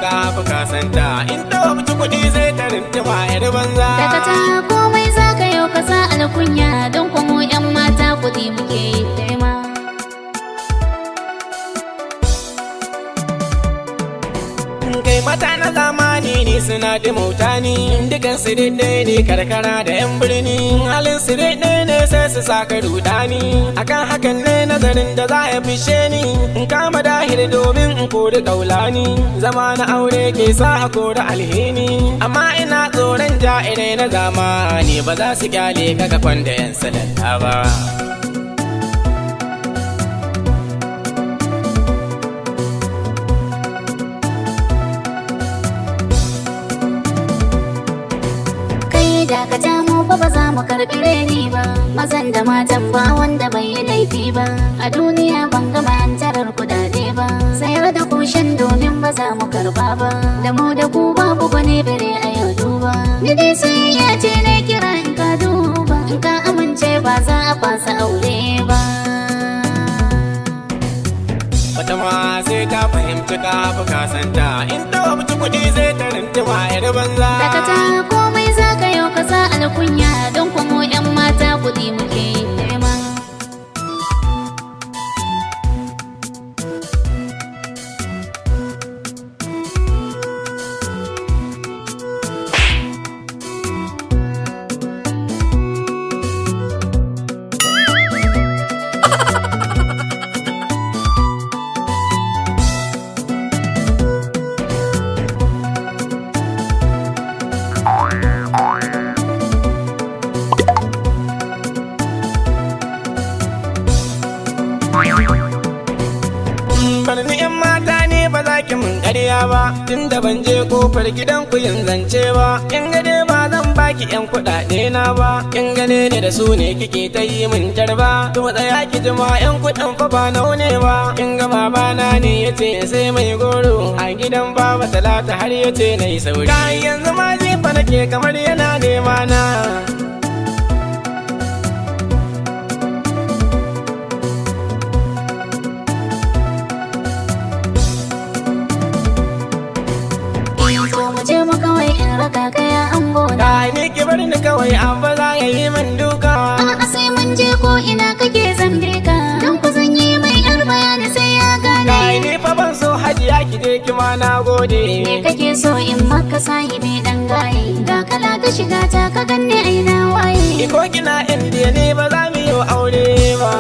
bincika fuka santa in ta wuce kudi zai ta rintima yar banza. Dakata komai za ka yau ka sa alkunya don kwamo 'yan mata kudi muke yi tema. Kai mata na zamani ne suna da mauta ni dukan su daidai ne karkara da 'yan birni halin su daidai ne sai su saka rudani akan hakan ne nazarin da za ya fishe ni in kama dahir domin in kori kaulani zama na aure ke sa a kori alhini amma ina tsoron ja'irai na zamani ba za su kyale ka kafan da 'yan salata ba. Dakata mu fa ba za mu karɓi reni ba mazan da matan ba wanda bai yi laifi ba a duniya ban gama hantarar kudade ba sayar da kushen domin ba za mu karba ba da mu da ku babu bane bare a yau duba ni dai soyayya ce ne kira in ka duba in ka amince ba za a fasa aure ba. Wata ma sai ta fahimci ka fuka santa in ta wuce kudi zai ta rintima yar banza. Dakata komai za ka yau ka sa alkunya don kwamo 'yan mata kudi muke yi nema. Barni 'yan mata ne ba za ki mun ƙarya ba tunda ban je kofar gidan ku yin zance ba in gane ba zan baki 'yan kuɗaɗe na ba in gane ne da su ne kike ta yi min jarba to tsaya ki jima 'yan kuɗin fa ba naune ba in ga babana ne yace sai mai goro a gidan baba Talata har yace nayi sauri kai yanzu ma jefa nake kamar yana nema na. Je mu kawai in raka kaya an gona. Kai ne ki bar ni kawai an ba za ya yi min duka. A'a sai mun je ko ina kake zambe ka. Don ku zan yi mai yar bayani sai ya gane. Kai ne fa ban so hajiya ki je ki ma na gode. Me kake so in maka sahibi dan gaye. Ga kala ta shiga ta ka ganne aina waye. Iko kina indiya ne ba za mu yi aure ba.